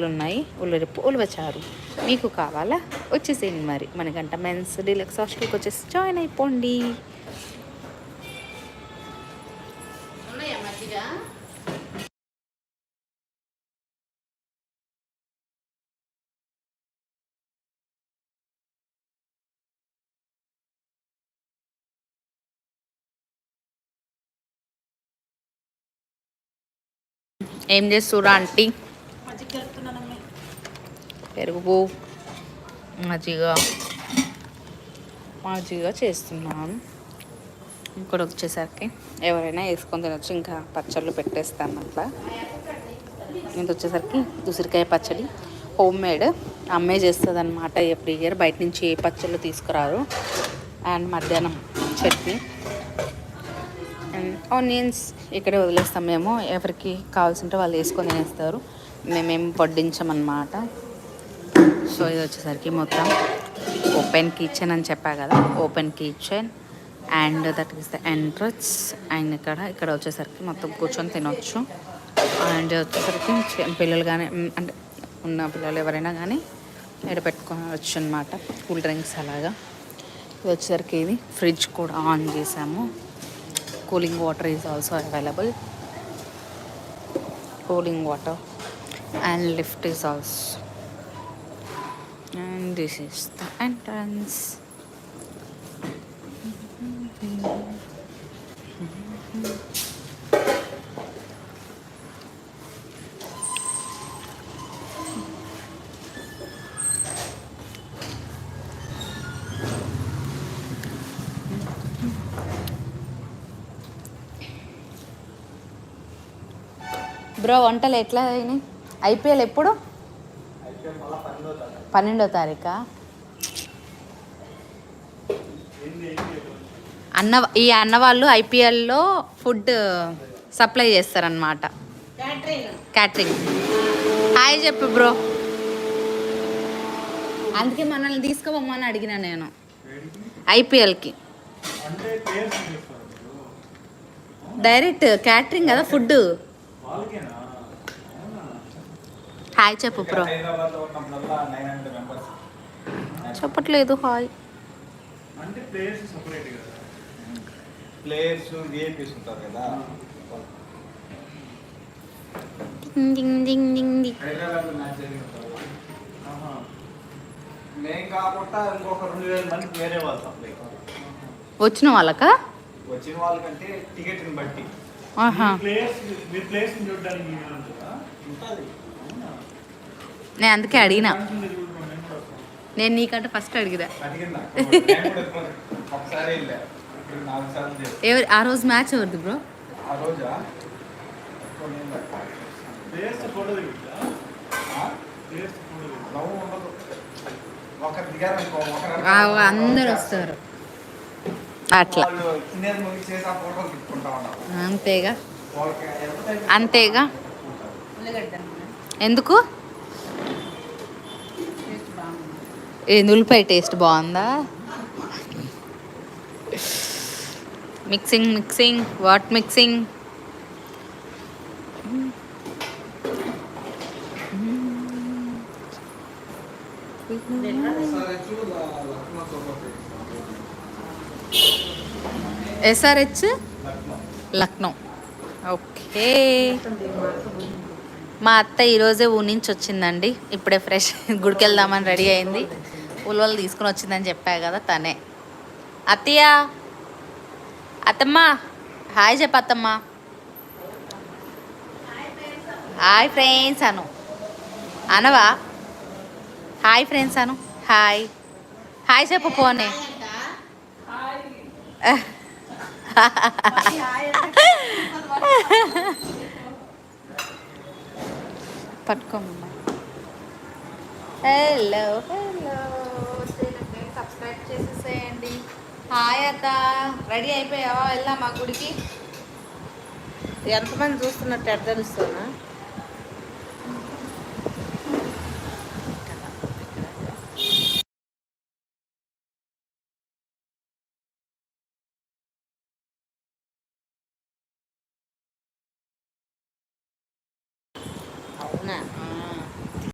ఉన్నాయి. ఉలవచారు మీకు కావాలా? వచ్చేసేయండి మరి. మనకంట మెన్స్ డీలక్స్ హాస్టల్కి వచ్చేసి జాయిన్ అయిపోండి. ఏం చేస్తురా ఆంటీ? పెరుగు మజ్జిగ చేస్తున్నాను. ఇక్కడ వచ్చేసరికి ఎవరైనా వేసుకొని తినొచ్చు. ఇంకా పచ్చళ్ళు పెట్టేస్తాను అట్లా. ఇది వచ్చేసరికి ఉసిరికాయ పచ్చడి హోమ్ మేడ్ అమ్మే చేస్తుంది అనమాట. ఎవ్రీ ఇయర్ బయట నుంచి ఏ పచ్చళ్ళు తీసుకురారు. అండ్ మధ్యాహ్నం చట్నీ అండ్ ఆనియన్స్ ఇక్కడే వదిలేస్తాం మేము. ఎవరికి కావాల్సింటే వాళ్ళు వేసుకొని తినేస్తారు. మేమేం వడ్డించమన్నమాట. సో ఇది వచ్చేసరికి మొత్తం ఓపెన్ కిచెన్ అని చెప్పా కదా, open kitchen and that is the entrance. And ఇక్కడ వచ్చేసరికి మొత్తం కూర్చొని తినొచ్చు. అండ్ వచ్చేసరికి పిల్లలు కానీ అంటే ఉన్న పిల్లలు ఎవరైనా కానీ ఇక్కడ పెట్టుకోవచ్చు అనమాట, కూల్ డ్రింక్స్ అలాగా. ఇది వచ్చేసరికి ఇది ఫ్రిడ్జ్ కూడా ఆన్ చేసాము. Cooling water is also available. Cooling water and lift is also, and this is the entrance. Bro వంటలు ఎట్లా అయినాయి? ఐపీఎల్ ఎప్పుడు? 12వ తారీఖా? ఈ అన్న వాళ్ళు ఐపీఎల్లో ఫుడ్ సప్లై చేస్తారనమాట, క్యాటరింగ్. హాయ్ చెప్పు బ్రో. అందుకే మనల్ని తీసుకోమని అడిగిన నేను ఐపీఎల్కి. డైరెక్ట్ క్యాటరింగ్ కదా ఫుడ్. హాయ్ చెప్పు బ్రో. చెప్పట్లేదు హాయ్. వచ్చిన వాళ్ళకా? వచ్చిన వాళ్ళకంటే టికెట్ బట్టి. నేను అందుకే అడిగినా. నేను నీకంటే ఫస్ట్ అడిగిదా. ఎవరు ఆ రోజు మ్యాచ్ ఎవరిది బ్రో? అందరు వస్తారు అట్లా. అంతేగా అంతేగా. ఎందుకు? ఉల్లిపాయ టేస్ట్ బాగుందా? Mixing what mixing? SRH Lucknow. Okay. మా అత్త ఈరోజే ఊరి నుంచి వచ్చిందండి. ఇప్పుడే ఫ్రెష్ గుడికి వెళ్దామని రెడీ అయింది. ఉలవలు తీసుకుని వచ్చిందని చెప్పా కదా తనే. అత్తయ్య అత్తమ్మ హాయ్ చెప్ప. అత్తమ్మ హాయ్ ఫ్రెండ్స్ అను. అనవా? హాయ్ ఫ్రెండ్స్ అను. హాయ్ హాయ్ చెప్పు పోనే. పట్టుకోమ్మా. హలో హలో, సబ్స్క్రైబ్ చేసేసేయండి. హాయ్ అత్త, రెడీ అయిపోయావా? వెళ్దాం మా గుడికి. ఎంతమంది చూస్తున్నట్టు ఎట్లా తెలుస్తున్నా?